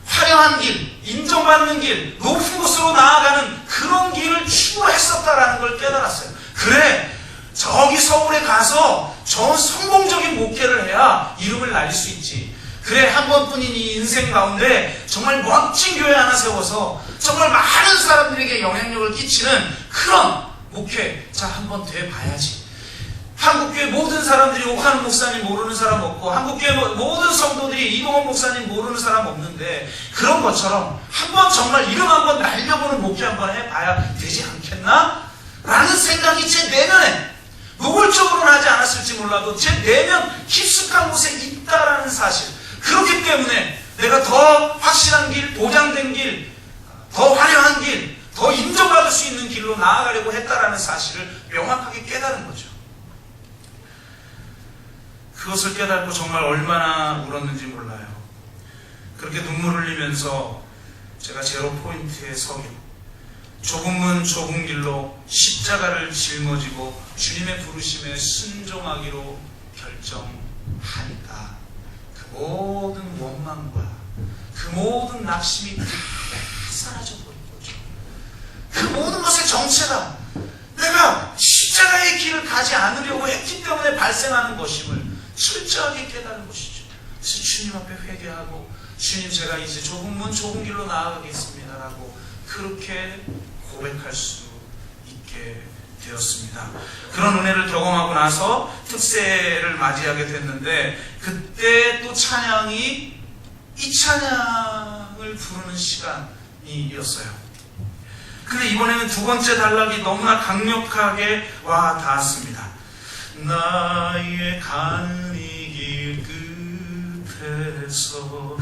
화려한 길, 인정받는 길, 높은 곳으로 나아가는 그런 길을 추구했었다라는 걸 깨달았어요. 그래, 저기 서울에 가서 저 성공적인 목회를 해야 이름을 날릴 수 있지. 그래, 한 번뿐인 이 인생 가운데 정말 멋진 교회 하나 세워서 정말 많은 사람들에게 영향력을 끼치는 그런 목회자 한번 돼봐야지. 한국교회 모든 사람들이 오카는 목사님 모르는 사람 없고, 한국교회 모든 성도들이 이동원 목사님 모르는 사람 없는데, 그런 것처럼 한번 정말 이름 한번 날려보는 목회 한번 해봐야 되지 않겠나? 라는 생각이 제 내면에, 노골적으로는 하지 않았을지 몰라도 제 내면 깊숙한 곳에 있다라는 사실. 그렇기 때문에 내가 더 확실한 길, 보장된 길, 더 화려한 길, 더 인정받을 수 있는 길로 나아가려고 했다라는 사실을 명확하게 깨달은 거죠. 그것을 깨닫고 정말 얼마나 울었는지 몰라요. 그렇게 눈물을 흘리면서 제가 제로 포인트에 서기로 좁은 문 좁은 길로 십자가를 짊어지고 주님의 부르심에 순종하기로 결정하니까 그 모든 원망과 그 모든 낙심이 다 사라져버린 거죠. 그 모든 것의 정체가 내가 십자가의 길을 가지 않으려고 했기 때문에 발생하는 것임을 철저하게 깨달은 것이죠. 그래서 주님 앞에 회개하고, 주님 제가 이제 좁은 문 좁은 길로 나아가겠습니다 라고 그렇게 고백할 수 있게 되었습니다. 그런 은혜를 경험하고 나서 특세를 맞이하게 됐는데, 그때 또 찬양이 이 찬양을 부르는 시간이었어요. 근데 이번에는 두 번째 단락이 너무나 강력하게 와 닿았습니다. 나의 가는 이 길 끝에서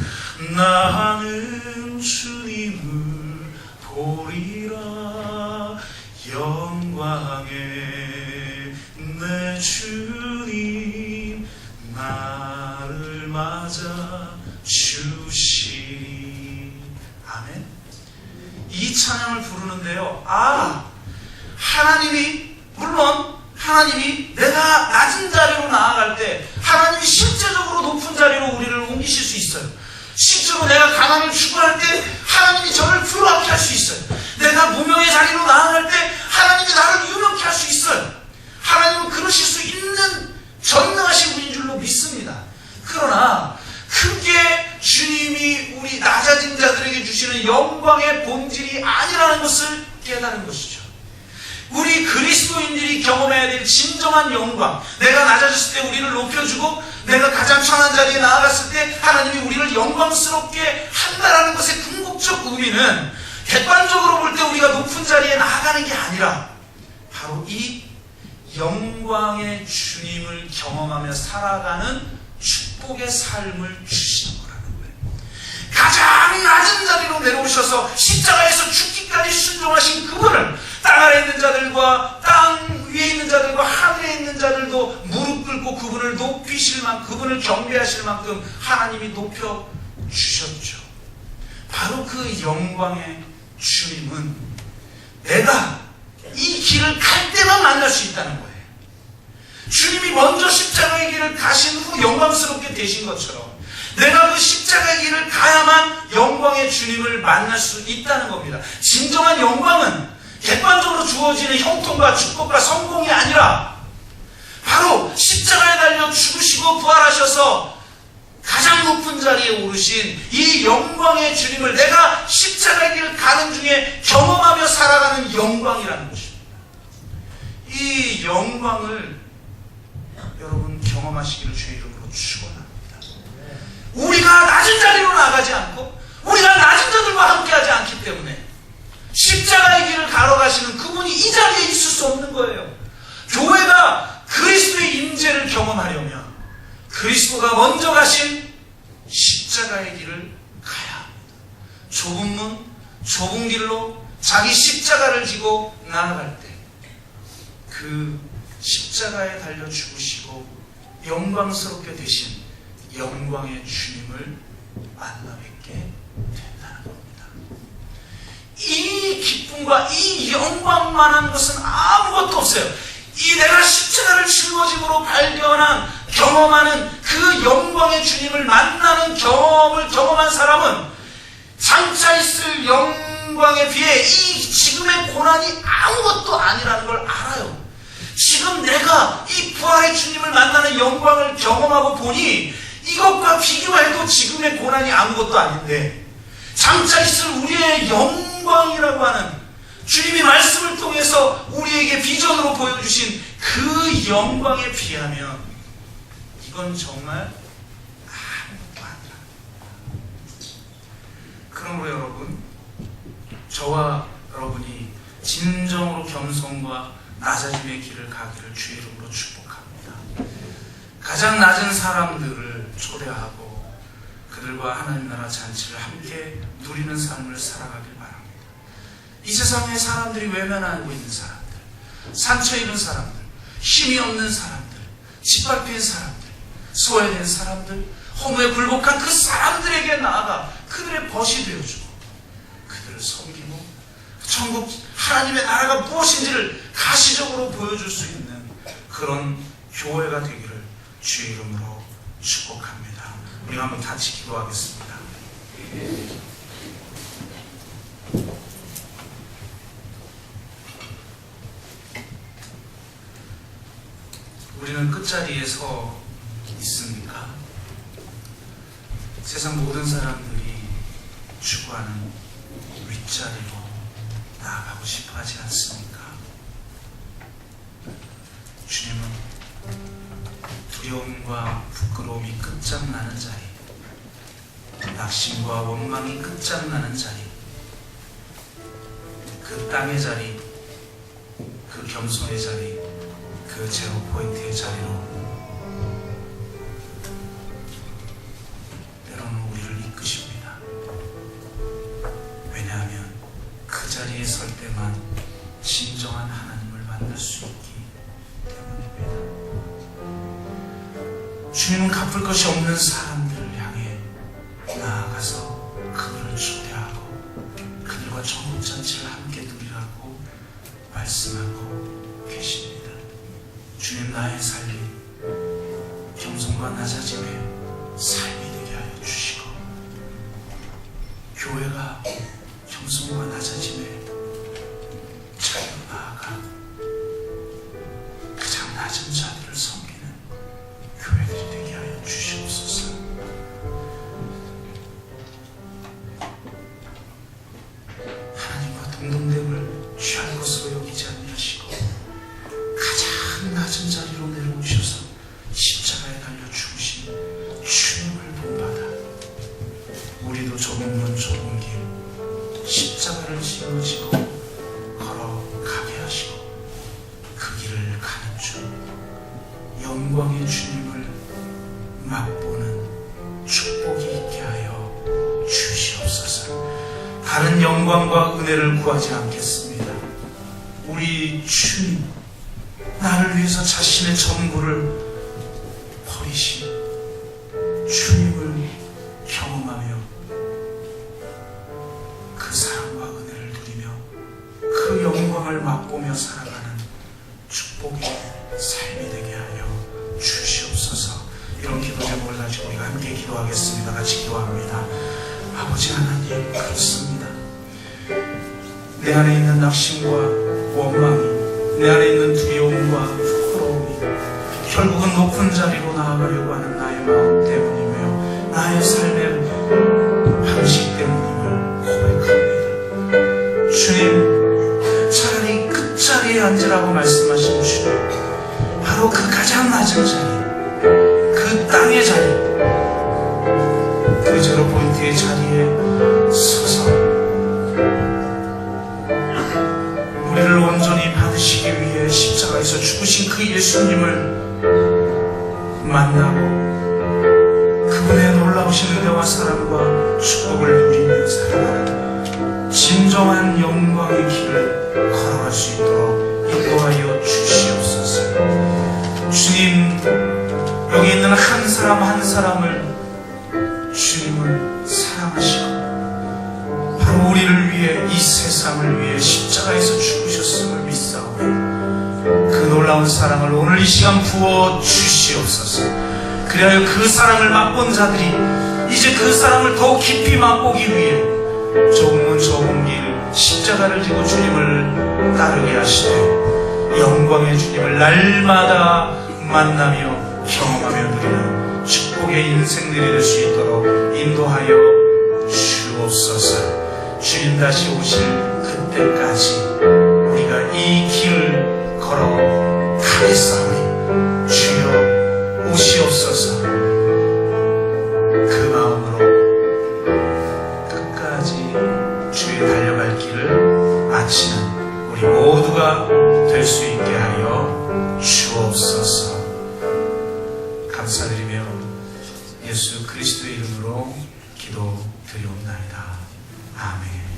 나는 주님을 보리라. 영광의 내 주님 나를 맞아 주시리. 아멘. 이 찬양을 부르는데요, 하나님이, 물론 하나님이 내가 낮은 자리로 나아갈 때 하나님이 실제적으로 높은 자리로 우리를 옮기실 수 있어요. 실제로 내가 가난을 추구할 때 하나님이 저를 부러워하게 할 수 있어요. 내가 무명의 자리로 나아갈 때 하나님이 나를 유명케 할 수 있어요. 하나님은 그러실 수 있는 전능하신 분인 줄로 믿습니다. 그러나 그게 주님이 우리 낮아진 자들에게 주시는 영광의 본질이 아니라는 것을 깨달은 것이죠. 우리 그리스도인들이 경험해야 될 진정한 영광, 내가 낮아졌을 때 우리를 높여주고 내가 가장 천한 자리에 나아갔을 때 하나님이 우리를 영광스럽게 한다라는 것의 궁극적 의미는 객관적으로 볼 때 우리가 높은 자리에 나아가는 게 아니라 바로 이 영광의 주님을 경험하며 살아가는 축복의 삶을 주시는 거라는 거예요. 가장 낮은 자리로 내려오셔서 십자가에서 죽기까지 순종하신 그분을 땅 아래 있는 자들과 땅 위에 있는 자들과 하늘에 있는 자들도 무릎 꿇고 그분을 높이실 만큼, 그분을 경배하실 만큼 하나님이 높여주셨죠. 바로 그 영광의 주님은 내가 이 길을 갈 때만 만날 수 있다는 거예요. 주님이 먼저 십자가의 길을 가신 후 영광스럽게 되신 것처럼 내가 그 십자가의 길을 가야만 영광의 주님을 만날 수 있다는 겁니다. 진정한 영광은 객관적으로 주어지는 형통과 축복과 성공이 아니라 바로 십자가에 달려 죽으시고 부활하셔서 가장 높은 자리에 오르신 이 영광의 주님을 내가 십자가의 길을 가는 중에 경험하며 살아가는 영광이라는 것입니다. 이 영광을 여러분 경험하시기를 주의 이름으로 축원합니다. 우리가 낮은 자리로 나가지 않고 우리가 낮은 자들과 함께하지 않기 때문에 십자가의 길을 걸어가시는 그분이 이 자리에 있을 수 없는 거예요. 교회가 그리스도의 임재를 경험하려면 그리스도가 먼저 가신 십자가의 길을 가야 합니다. 좁은 문, 좁은 길로 자기 십자가를 지고 나아갈 때 그 십자가에 달려 죽으시고 영광스럽게 되신 영광의 주님을 만나 뵙게 된다는 겁니다. 이 기쁨과 이 영광만한 것은 아무것도 없어요. 이 내가 십자가를 짊어짐으로 발견한 경험하는 그 영광의 주님을 만나는 경험을 경험한 사람은 장차 있을 영광에 비해 이 지금의 고난이 아무것도 아니라는 걸 알아요. 지금 내가 이 부활의 주님을 만나는 영광을 경험하고 보니 이것과 비교해도 지금의 고난이 아무것도 아닌데 장차 있을 우리의 영광이라고 하는 주님이 말씀을 통해서 우리에게 비전으로 보여주신 그 영광에 비하면 이건 정말 아무것도 아니라. 그러므로 여러분, 저와 여러분이 진정으로 겸손과 낮아짐의 길을 가기를 주의 이름으로 축복합니다. 가장 낮은 사람들을 초대하고 그들과 하나님 나라 잔치를 함께 누리는 삶을 살아가길 바랍니다. 이 세상에 사람들이 외면하고 있는 사람들, 상처 입은 사람들, 힘이 없는 사람들, 짓밟힌 사람들, 소외된 사람들, 허무에 굴복한 그 사람들에게 나아가 그들의 벗이 되어주고 그들을 섬기고 천국 하나님의 나라가 무엇인지를 가시적으로 보여줄 수 있는 그런 교회가 되기를 주의 이름으로 축복합니다. 우리가 한번 같이 기도하겠습니다. 우리는 끝자리에 서 있습니까? 세상 모든 사람들이 추구하는 윗자리로 나아가고 싶어 하지 않습니까? 주님은 두려움과 부끄러움이 끝장나는 자리, 낙심과 원망이 끝장나는 자리, 그 땅의 자리, 그 겸손의 자리, 그 제로 포인트의 자리로 때로는 우리를 이끄십니다. 왜냐하면 그 자리에 설 때만 진정한 하나님을 만날 수 있기 때문입니다. 주님은 갚을 것이 없는 사람들을 향해 나아가서 그들을 초대하고 그들과 천국잔치를 함께 누리라고 말씀하고 계십니다. 주님, 나의 삶이 겸손과 낮아짐의 삶이 되게 하여 주시고 교회가 겸손과 낮아짐의 자리로 나아가 가장 낮은 자들을 섬기는 교회들이 되게 하여 주시옵소서. 하나님과 동등됨을 취할 것으로 여기지 아니하시고 가장 낮은 자리로 내려오셔서 십자가에 달려 죽으신 주님을 본받아 우리도 좁은 문 좁은 길 십자가를 짊어지고 걸어가게 하시고 그 길을 가는 중 영광의 주님을 맛보는 축복이 있게 하여 주시옵소서. 다른 영광과 은혜를 구하지 않겠습니다. 우리 주님, 나를 위해서 자신의 전부를 버리신 주님을 경험하며 그 사랑과 은혜를 누리며 그 영광을 맛보며 살아가는 축복의 삶이 되게 하여 주시옵소서. 이런 기도 제목을 가지고 우리가 함께 기도하겠습니다. 같이 기도합니다. 아버지 하나님, 그렇습니다. 내 안에 있는 낙심과 원망이, 내 안에 있는 두려움과 부끄러움이 결국은 높은 자리로 나아가려고 하는 나의 마음 때문이며 나의 삶의 방식 때문임을 고백합니다. 주님, 차라리 끝자리에 앉으라고 말씀하신 주님, 바로 그 가장 낮은 자리, 그 땅의 자리, 제로 포인트의 자리에 서서 우리를 온전히 받으시기 위해 십자가에서 죽으신 그 예수님을 만나고 그분의 놀라우신 은혜와 사랑과 축복을 누리며 살아가는 진정한 영광의 길을 걸어갈 수 있도록 인도하여 주시옵소서. 주님, 여기 있는 한 사람 한 사람을 주님은 사랑하시고 바로 우리를 위해 이 세상을 위해 십자가에서 죽으셨음을 믿사오니 그 놀라운 사랑을 오늘 이 시간 부어 주시옵소서. 그리하여 그 사랑을 맛본 자들이 이제 그 사랑을 더욱 깊이 맛보기 위해 조금은 좁은 길 십자가를 지고 주님을 따르게 하시되 영광의 주님을 날마다 만나며 경험하며 누리는 축복의 인생들이 될 수 있도록 인도하여 주옵소서. 주님 다시 오실 그때까지 우리가 이 길을 걸어가겠사오니 주여 오시옵소서. 그 마음으로 끝까지 주의 달려갈 길을 마치는 우리 모두가 될 수 있게 하여 주옵소서. 감사드리며 예수 그리스도의 이름으로 기도드리옵나이다. 아멘.